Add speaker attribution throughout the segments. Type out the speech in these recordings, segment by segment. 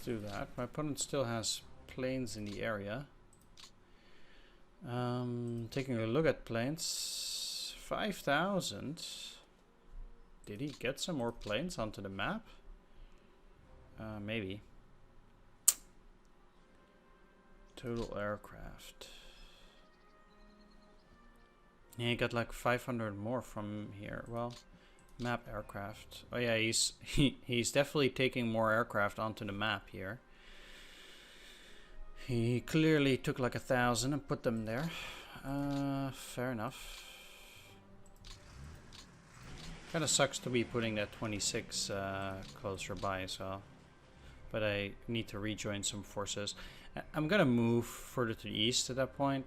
Speaker 1: let's do that. My opponent still has planes in the area. Taking a look at planes. 5,000. Did he get some more planes onto the map? Maybe. Total aircraft. Yeah, he got like 500 more from here. Well, map aircraft. Oh yeah, he's definitely taking more aircraft onto the map here. He clearly took like 1,000 and put them there. Fair enough. Kind of sucks to be putting that 26 closer by as well. But I need to rejoin some forces. I'm gonna move further to the east at that point.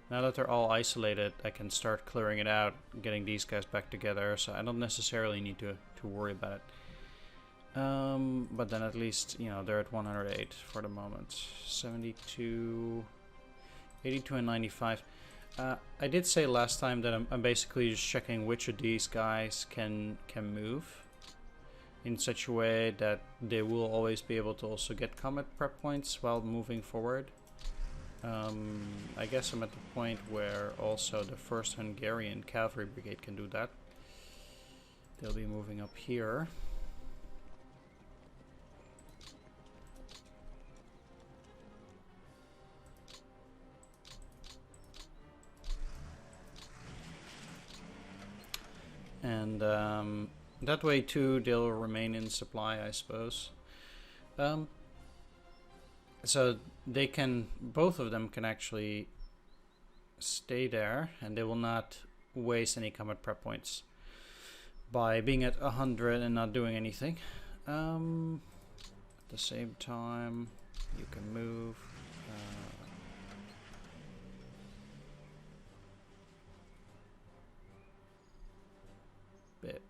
Speaker 1: Now that they're all isolated, I can start clearing it out, getting these guys back together, so I don't necessarily need to worry about it. But then at least, you know, they're at 108 for the moment. 72, 82 and 95. I did say last time that I'm basically just checking which of these guys can move in such a way that they will always be able to also get combat prep points while moving forward. I guess I'm at the point where also the 1st Hungarian Cavalry Brigade can do that. They'll be moving up here. And that way too they'll remain in supply, I suppose. So they can, both of them can actually stay there, and they will not waste any combat prep points by being at 100 and not doing anything. At the same time, you can move. Bit.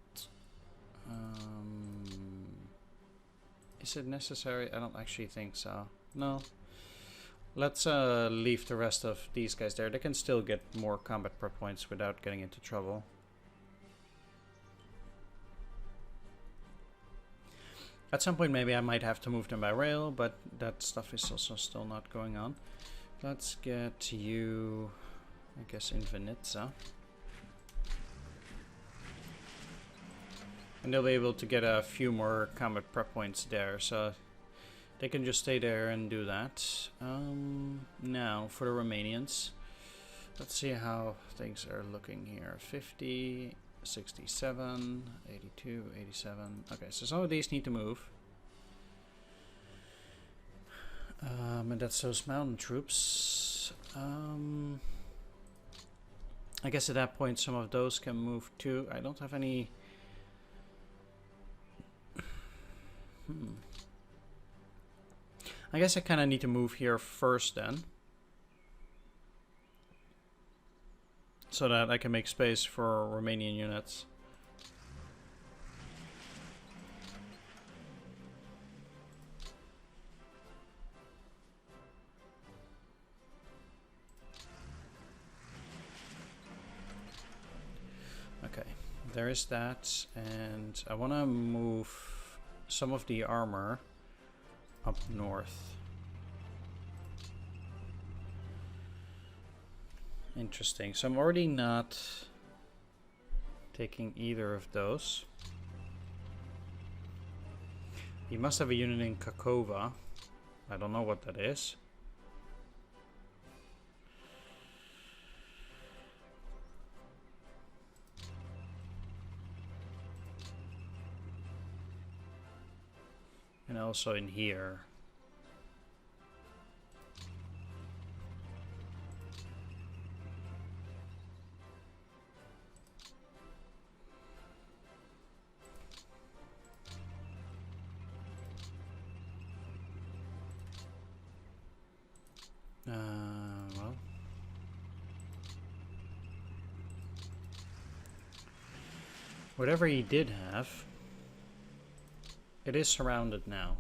Speaker 1: Is it necessary? I don't actually think so. No. Let's leave the rest of these guys there. They can still get more combat prep points without getting into trouble. At some point maybe I might have to move them by rail, but that stuff is also still not going on. Let's get you, I guess, in Vinitsa. And they'll be able to get a few more combat prep points there, so they can just stay there and do that. Now, for the Romanians, let's see how things are looking here. 50, 67, 82, 87. Okay, so some of these need to move. And that's those mountain troops. I guess at that point some of those can move too. I don't have any... I guess I kind of need to move here first then, so that I can make space for Romanian units. Okay, there is that, and I want to move some of the armor up north. Interesting. So I'm already not taking either of those. He must have a unit in Kakova. I don't know what that is. And also in here. Well. Whatever he did have, it is surrounded now.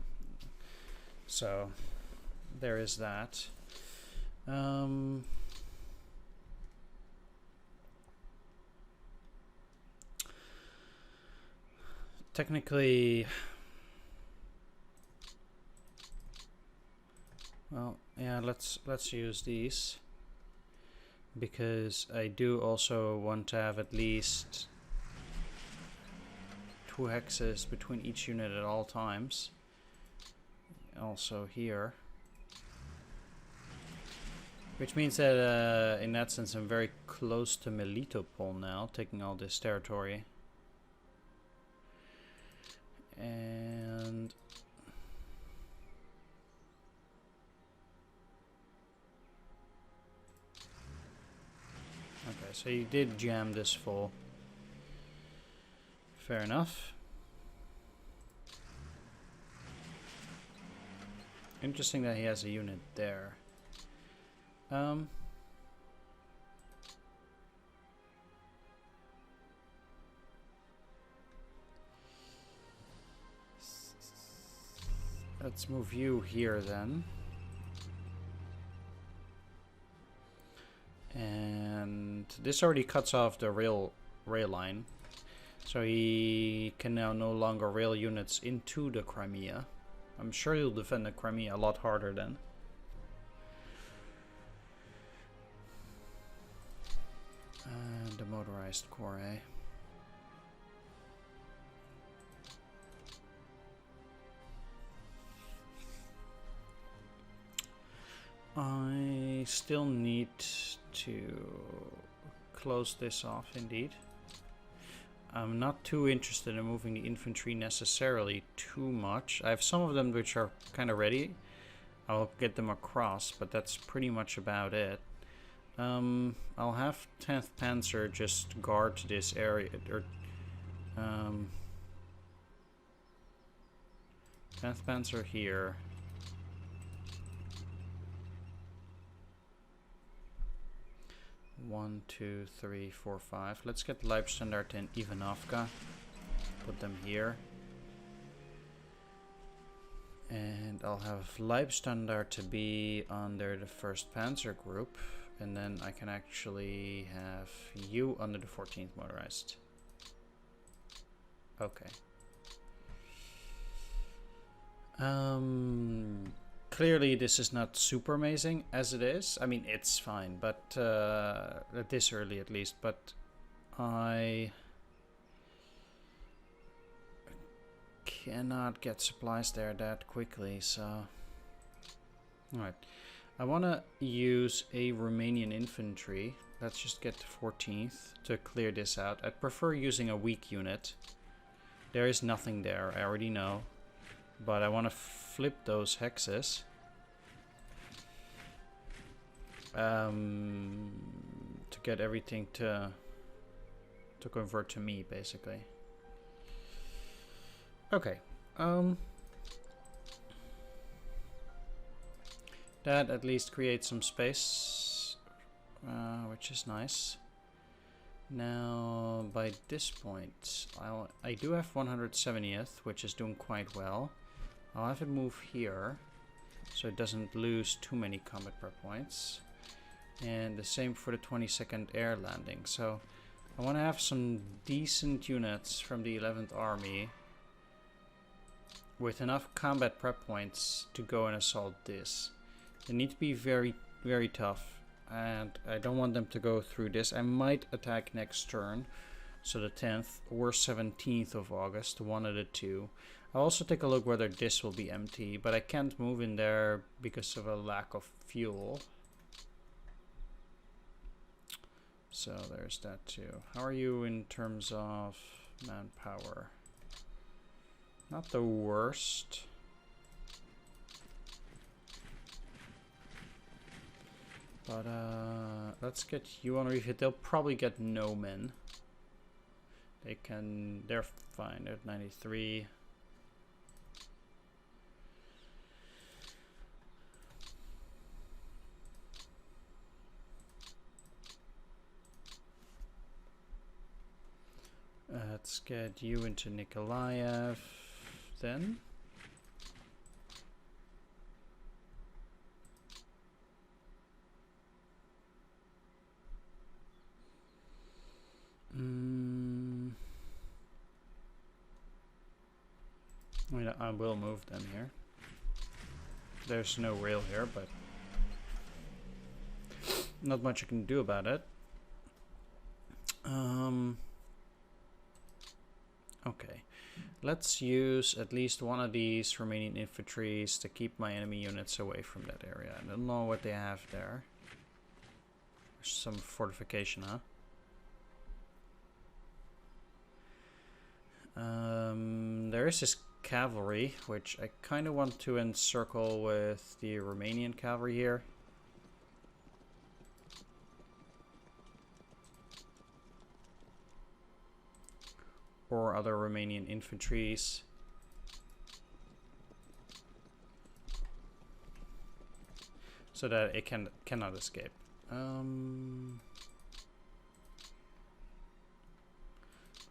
Speaker 1: So, there is that. Technically, Well, yeah, let's use these, because I do also want to have at least 2 hexes between each unit at all times. Also here. Which means that in that sense I'm very close to Melitopol now, taking all this territory. And okay, so you did jam this full. Fair enough. Interesting that he has a unit there. Let's move you here then. And this already cuts off the rail line. So he can now no longer rail units into the Crimea. I'm sure he'll defend the Crimea a lot harder then. And the motorized corps, eh? I still need to close this off indeed. I'm not too interested in moving the infantry necessarily too much. I have some of them which are kind of ready. I'll get them across, but that's pretty much about it. I'll have 10th Panzer just guard this area, or 10th Panzer here. One, two, three, four, five. Let's get Leibstandard and Ivanovka. Put them here. And I'll have Leibstandard to be under the 1st Panzer Group. And then I can actually have you under the 14th Motorized. Okay. Clearly this is not super amazing as it is. I mean, it's fine, but at this early at least. But I cannot get supplies there that quickly, so... Alright. I want to use a Romanian infantry. Let's just get to 14th to clear this out. I'd prefer using a weak unit. There is nothing there, I already know. But I want to flip those hexes. To get everything to convert to me, basically. Okay. That at least creates some space, which is nice. Now, by this point, I do have 170th, which is doing quite well. I'll have it move here, so it doesn't lose too many combat prep points. And the same for the 22nd Air Landing. So I want to have some decent units from the 11th Army with enough combat prep points to go and assault this. They need to be very, very tough, and I don't want them to go through this. I might attack next turn, so the 10th or 17th of August, one of the two. I'll also take a look whether this will be empty, but I can't move in there because of a lack of fuel. So there's that too. How are you in terms of manpower? Not the worst. But let's get you on refit. They'll probably get no men. They're fine. They're at 93. Let's get you into Nikolaev then. I will move them here. there's no rail here, but not much I can do about it. Okay, let's use at least one of these Romanian infantries to keep my enemy units away from that area. I don't know what they have there. There's some fortification, huh? There is this cavalry, which I kind of want to encircle with the Romanian cavalry here. Or other Romanian infantries. So that it cannot escape.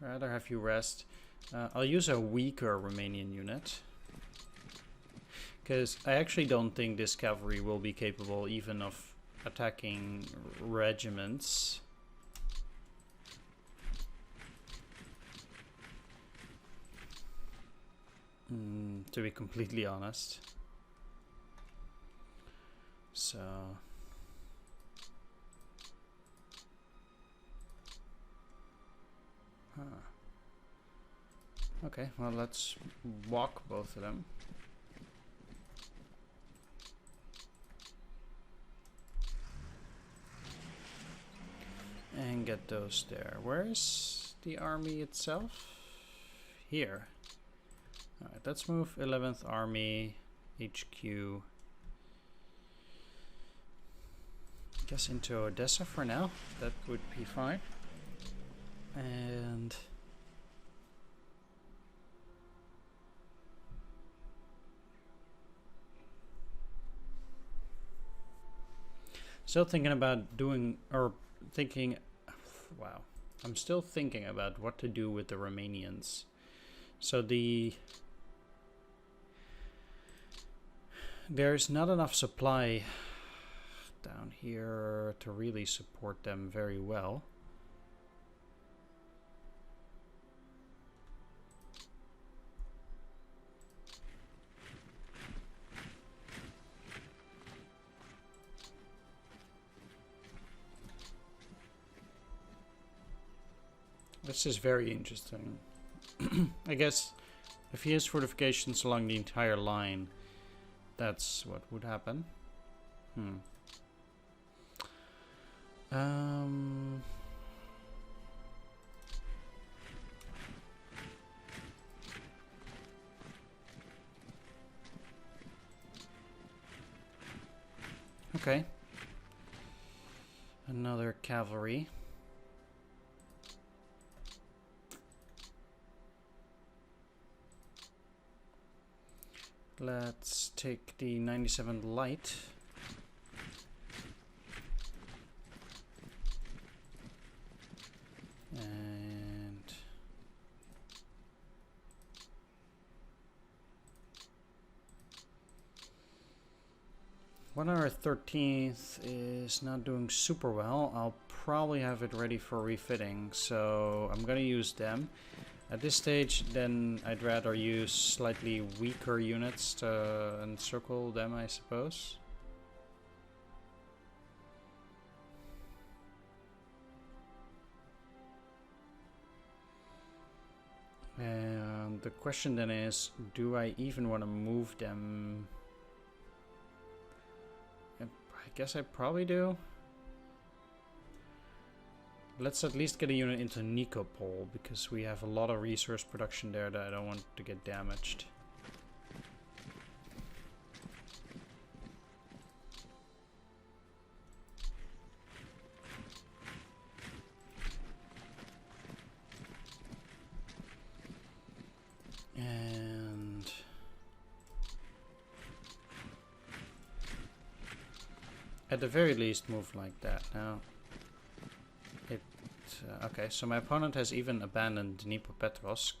Speaker 1: Rather have you rest. I'll use a weaker Romanian unit. Because I actually don't think this cavalry will be capable even of attacking regiments. To be completely honest. So... Okay, well, let's walk both of them. And get those there. Where's the army itself? Here. Alright, let's move 11th Army HQ. I guess into Odessa for now. That would be fine. And... still thinking about doing, or thinking, wow, I'm still thinking about what to do with the Romanians. So there's not enough supply down here to really support them very well. This is very interesting. I guess if he has fortifications along the entire line, that's what would happen. Okay. Another cavalry. Let's take the 97 light. And when our 13th is not doing super well, I'll probably have it ready for refitting, so I'm gonna use them. At this stage, then I'd rather use slightly weaker units to encircle them, I suppose. And the question then is, do I even want to move them? I guess I probably do. Let's at least get a unit into Nikopol, because we have a lot of resource production there that I don't want to get damaged. And at the very least move like that. Now okay, so my opponent has even abandoned Dnepropetrovsk.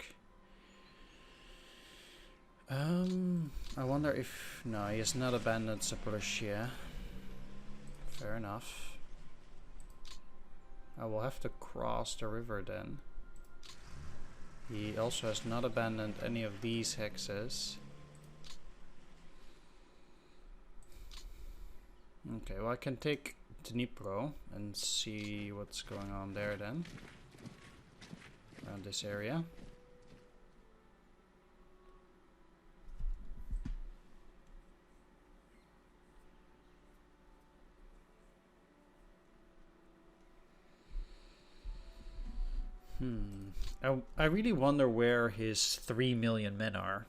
Speaker 1: I wonder if... no, he has not abandoned Zaporozhye. Fair enough. I will have to cross the river then. He also has not abandoned any of these hexes. Okay, well I can take Dnipro and see what's going on there then. Around this area. I really wonder where his 3 million men are.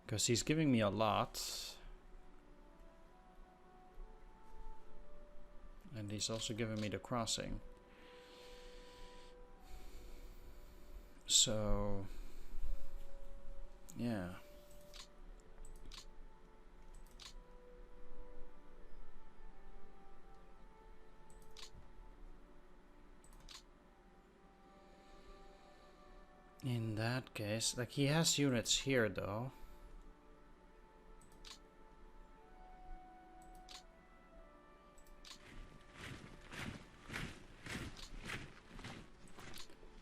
Speaker 1: Because he's giving me a lot. And he's also giving me the crossing. So, yeah. In that case, like he has units here though.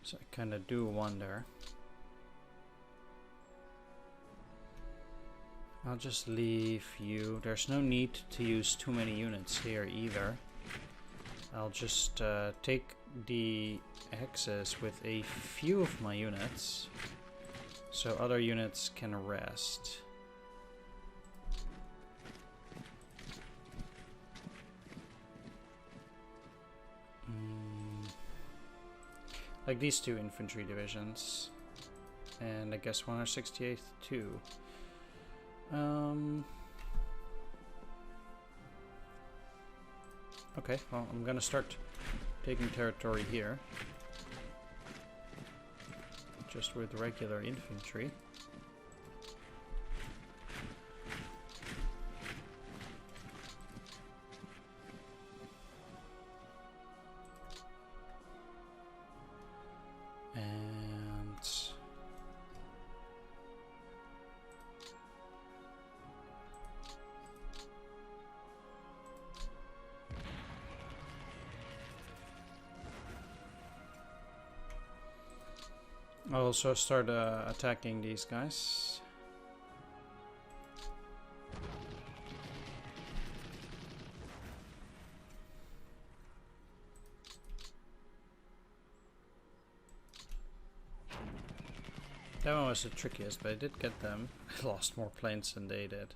Speaker 1: So I kind of do wonder. I'll just leave you. There's no need to use too many units here either. I'll just take the axis with a few of my units, so other units can rest. Like these two infantry divisions, and I guess 168th too. Okay, well, I'm gonna start taking territory here. Just with regular infantry. I'll also start attacking these guys. That one was the trickiest, but I did get them. I lost more planes than they did.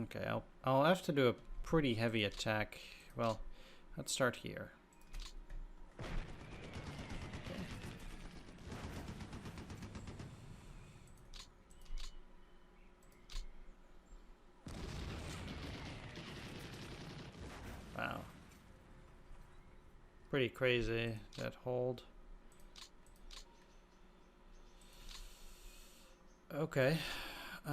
Speaker 1: Okay, I'll have to do a pretty heavy attack. Well, let's start here. Wow. Pretty crazy, that hold. Okay. I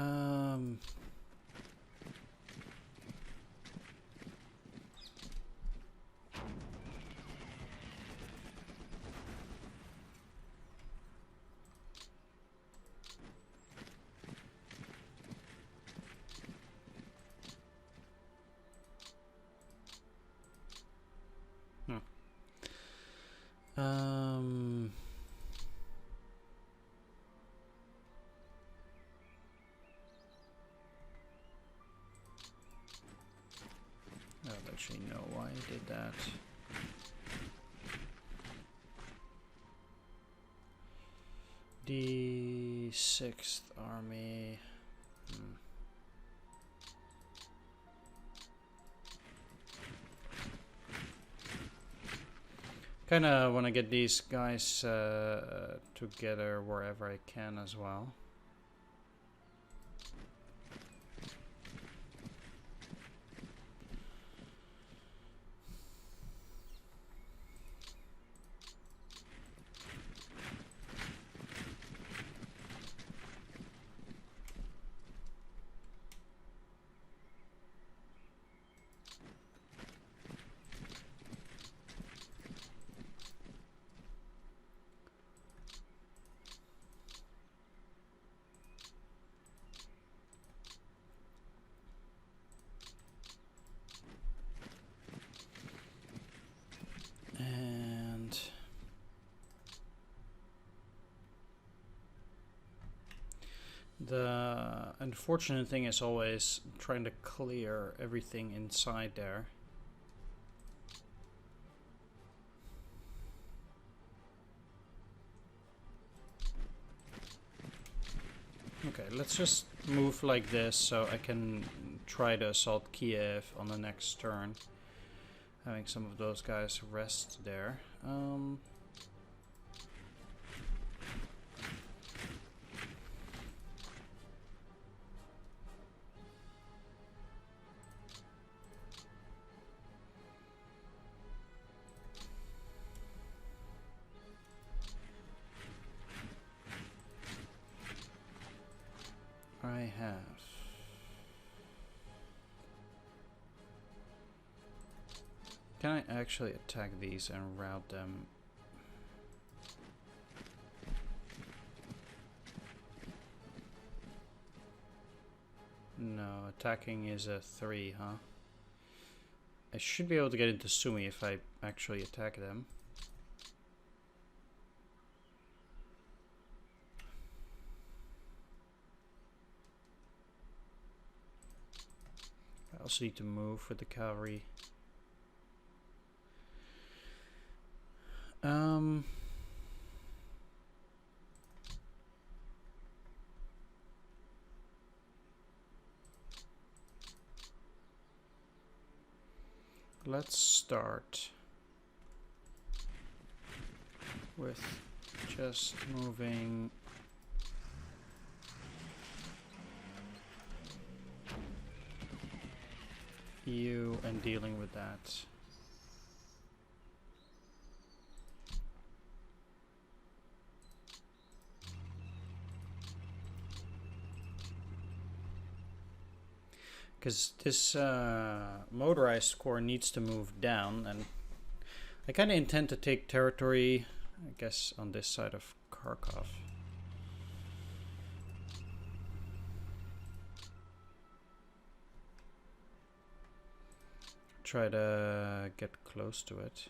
Speaker 1: don't actually know why I did that. The 6th Army. Kinda want to get these guys together wherever I can as well. The unfortunate thing is always trying to clear everything inside there. Okay, let's just move like this so I can try to assault Kiev on the next turn. Having some of those guys rest there. I have. Can I actually attack these and route them? No, attacking is a 3, huh? I should be able to get into Sumy if I actually attack them. I also need to move with the cavalry. Let's start with just moving you and dealing with that. Because this motorized corps needs to move down, and I kind of intend to take territory, I guess, on this side of Kharkov. Try to get close to it.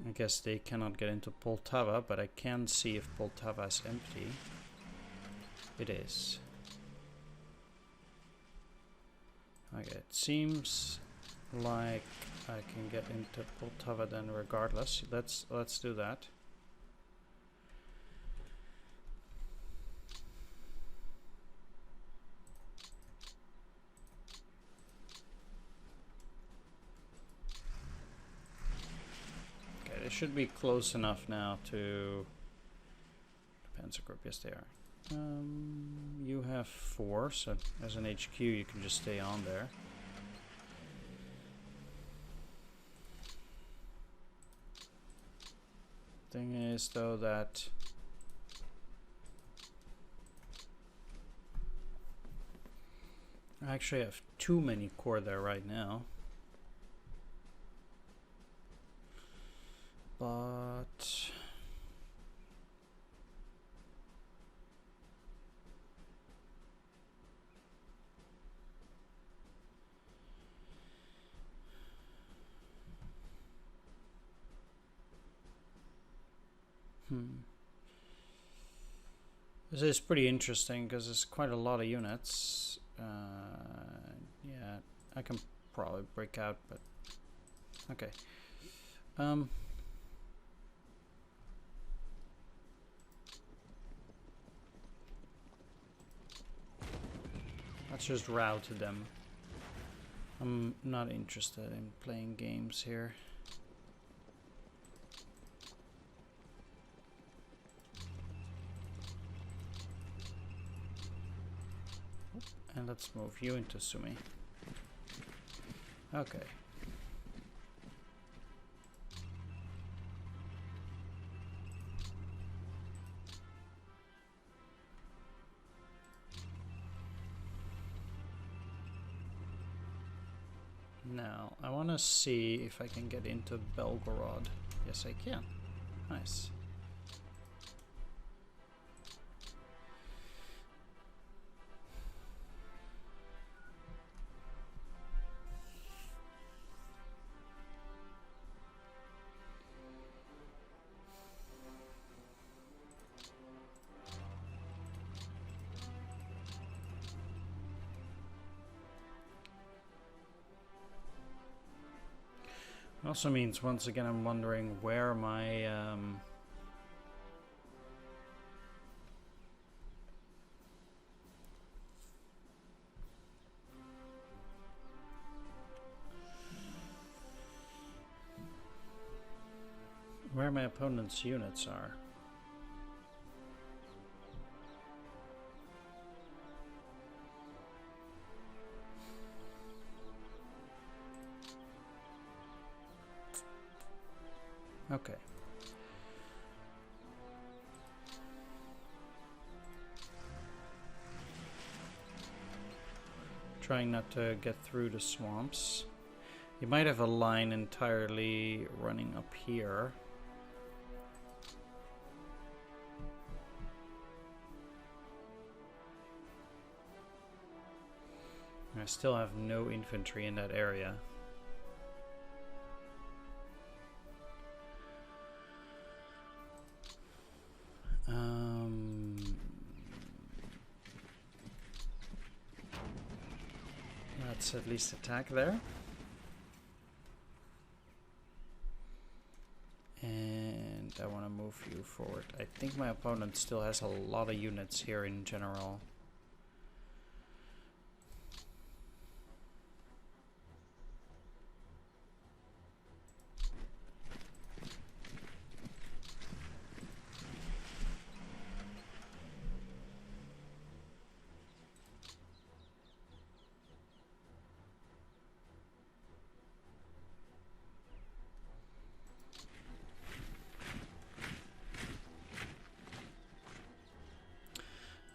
Speaker 1: I guess they cannot get into Poltava, but I can see if Poltava is empty. It is. Okay, it seems like I can get into Poltava then regardless. Let's do that. Should be close enough now to the Panzer Group. Yes, they are. You have 4, so as an HQ you can just stay on there. Thing is though that I actually have too many corps there right now. But this is pretty interesting because there's quite a lot of units. Yeah, I can probably break out, but okay. Let's just route them. I'm not interested in playing games here. And let's move you into Sumy. Okay. Now, I want to see if I can get into Belgorod. Yes, I can. Nice. Also means, once again, I'm wondering where my where my opponent's units are. Okay. Trying not to get through the swamps. You might have a line entirely running up here. I still have no infantry in that area. Let's at least attack there. And I want to move you forward. I think my opponent still has a lot of units here in general.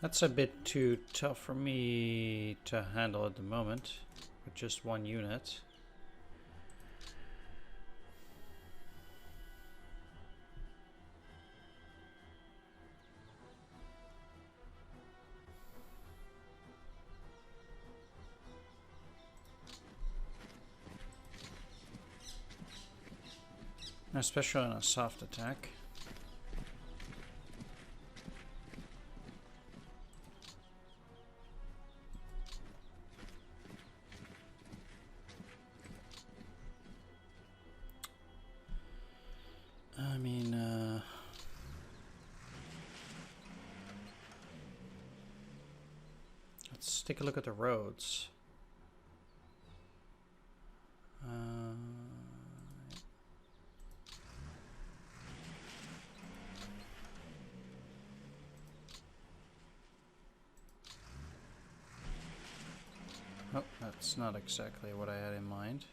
Speaker 1: That's a bit too tough for me to handle at the moment with just one unit. Especially on a soft attack. Let's take a look at the roads. Oh, that's not exactly what I had in mind.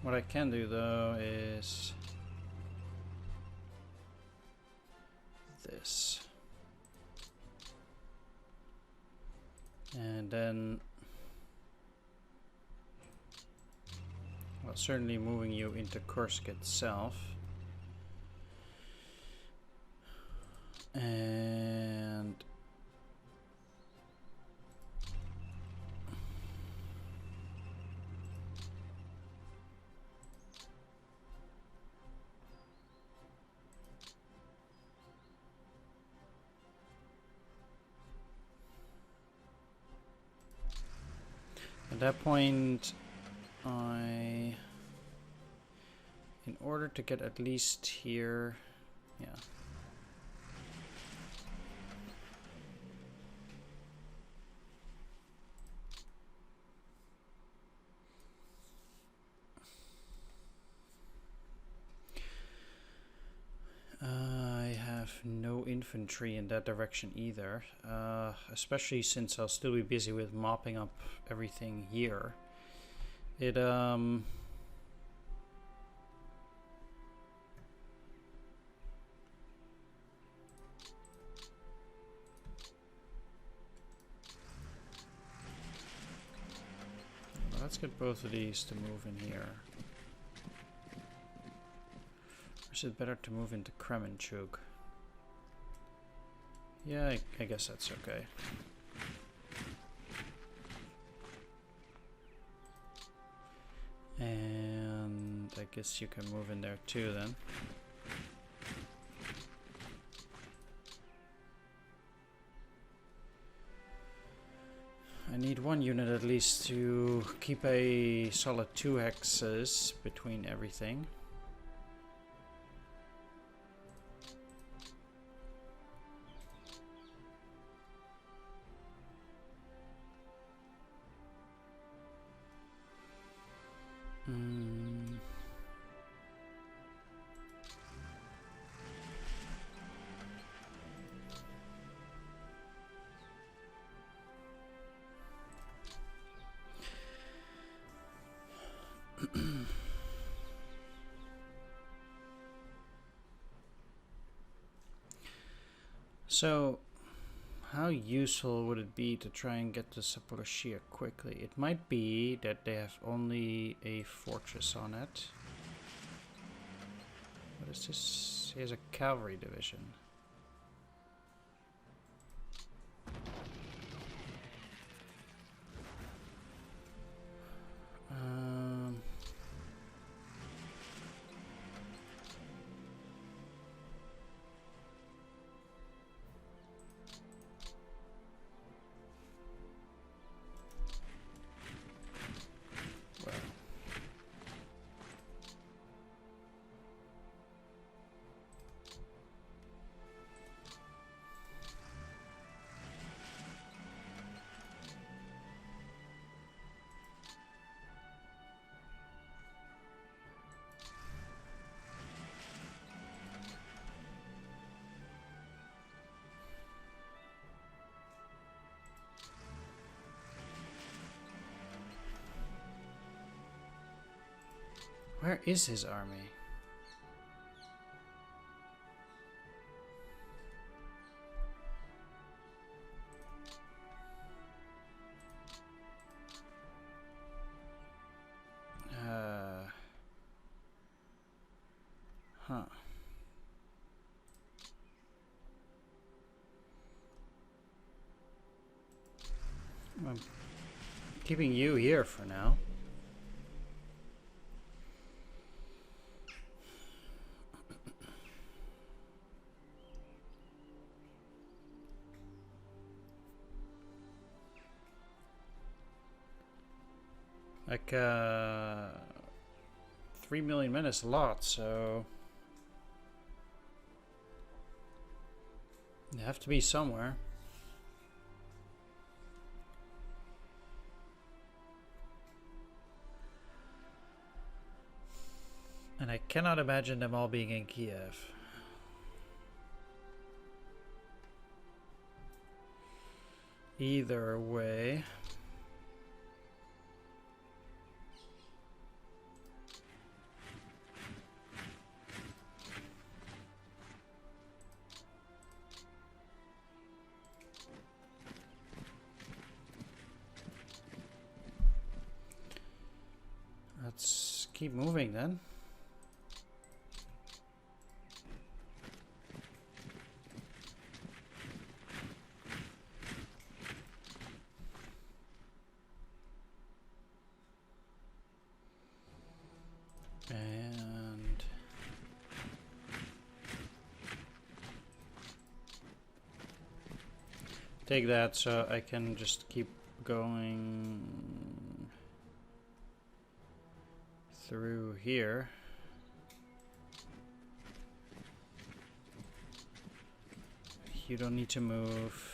Speaker 1: What I can do though is this. And then, well, certainly moving you into Kursk itself. And at that point, in order to get at least here, yeah. I have no infantry in that direction either, especially since I'll still be busy with mopping up everything here. It Let's get both of these to move in here. Or is it better to move into Kremenchug? Yeah, I guess that's okay. And I guess you can move in there too then. I need one unit at least to keep a solid 2 hexes between everything. So, how useful would it be to try and get to Zaporozhye quickly? It might be that they have only a fortress on it. What is this? Here's a cavalry division. Where is his army? Huh. I'm keeping you here for now. Like, 3 million men is a lot, so they have to be somewhere. And I cannot imagine them all being in Kiev. Either way. Let's keep moving then. And take that so I can just keep going through here. You don't need to move.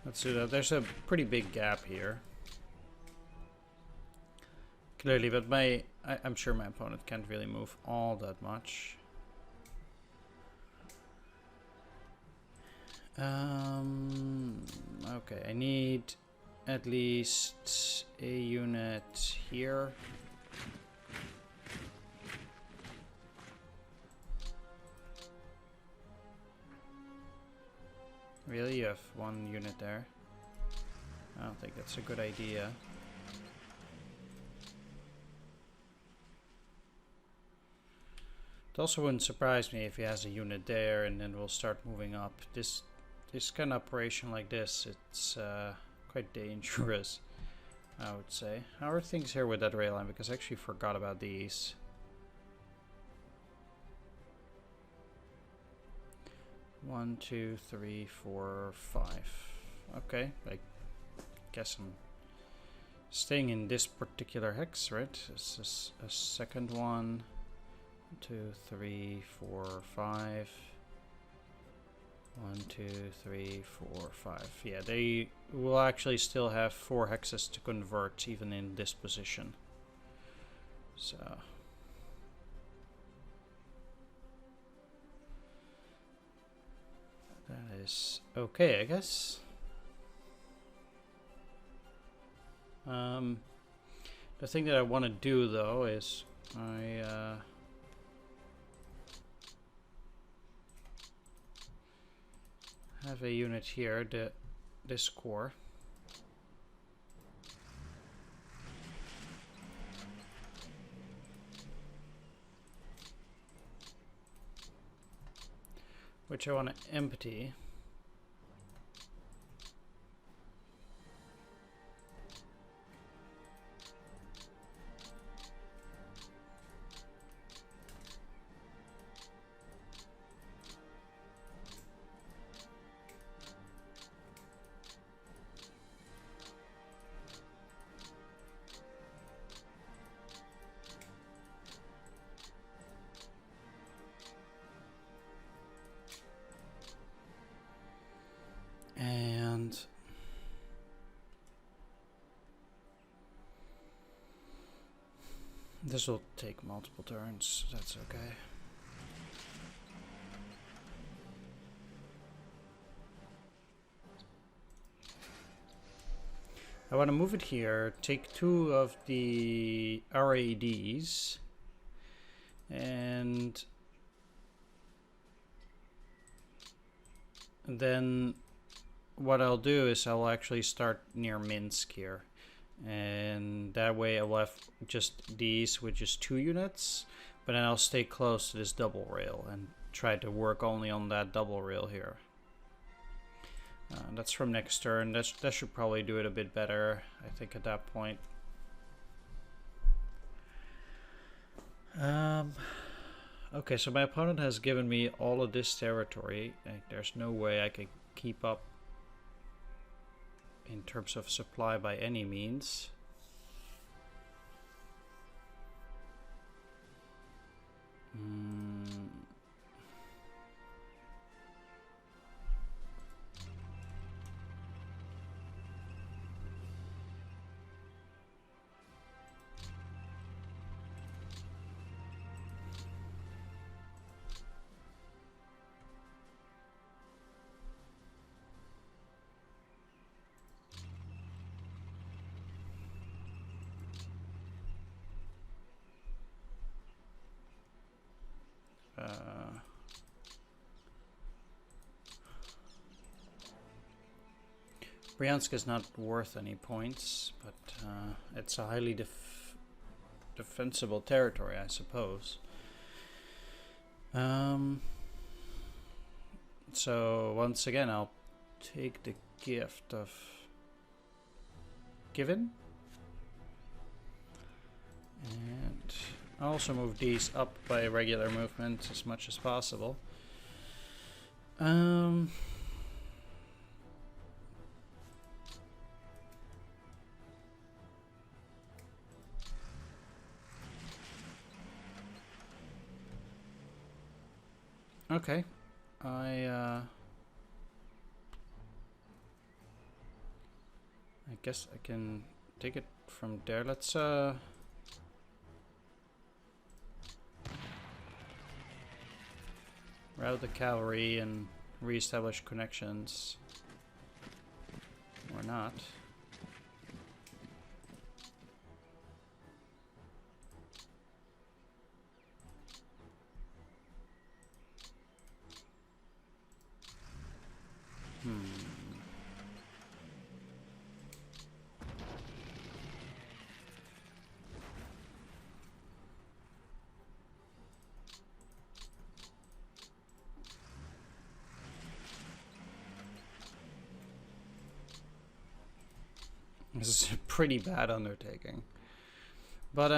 Speaker 1: Let's do that. There's a pretty big gap here. Clearly, but my I'm sure my opponent can't really move all that much. Okay, I need at least a unit here. Really? You have one unit there? I don't think that's a good idea. It also wouldn't surprise me if he has a unit there and then we'll start moving up. This kind of operation like this, it's quite dangerous, I would say. How are things here with that rail line? Because I actually forgot about these. One, two, three, four, five. Okay, I guess I'm staying in this particular hex, right? This is a second one. 2, 3, 4, 5. 1, 2, 3, 4, 5. Yeah, they will actually still have 4 hexes to convert even in this position. So that is okay, I guess. The thing that I want to do though is I have a unit here, this core. Which I want to empty. And this will take multiple turns, that's okay. I want to move it here, take 2 of the RADs, and then what I'll do is I'll actually start near Minsk here, and that way I'll have just these with just 2 units, but then I'll stay close to this double rail and try to work only on that double rail here. That's from next turn. That should probably do it a bit better, I think, at that point. Okay, so my opponent has given me all of this territory. There's no way I can keep up in terms of supply by any means. Bryansk is not worth any points, but it's a highly defensible territory, I suppose. So once again, I'll take the gift of given, and I'll also move these up by regular movement as much as possible. Okay, I guess I can take it from there. Let's route the cavalry and re-establish connections. Or not. This is a pretty bad undertaking. But,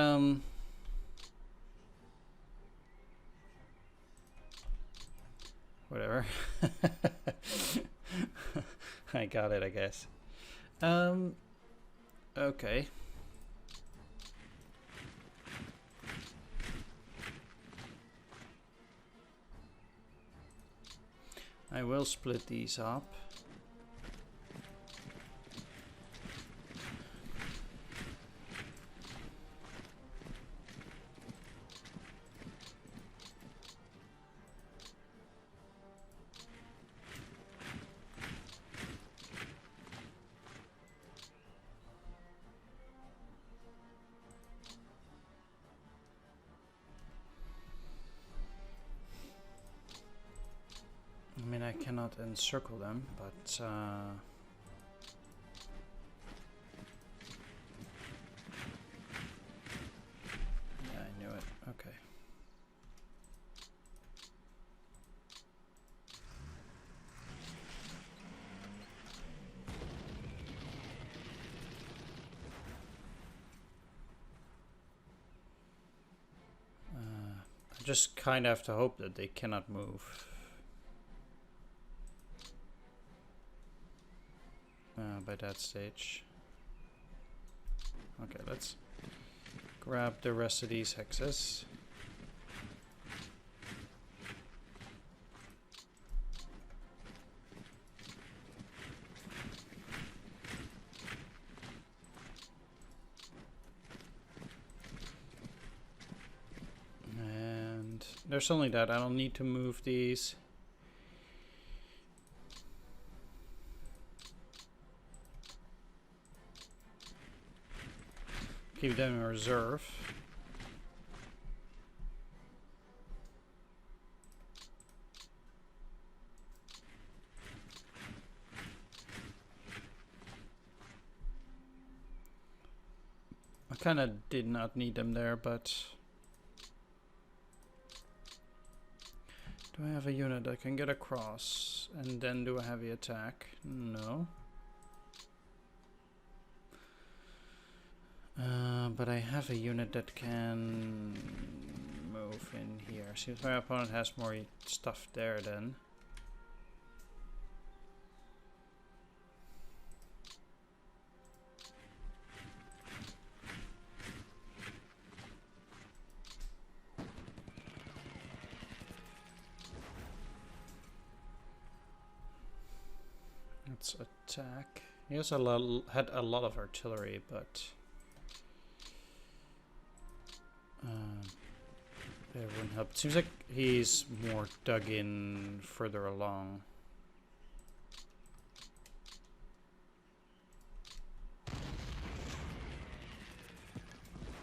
Speaker 1: whatever. I got it, I guess. Okay. I will split these up. I mean, I cannot encircle them, but yeah, I knew it. Okay. I just kind of have to hope that they cannot move. By that stage. Okay, let's grab the rest of these hexes. And there's only that. I don't need to move these. Keep them in reserve. I kind of did not need them there, but do I have a unit that can get across and then do a heavy attack? No. But I have a unit that can move in here. Seems my opponent has more stuff there then. Let's attack. He also had a lot of artillery, but that wouldn't help. It seems like he's more dug in further along.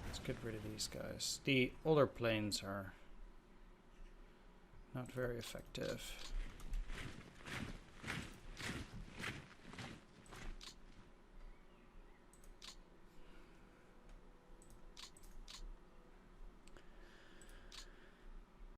Speaker 1: Let's get rid of these guys. The older planes are not very effective.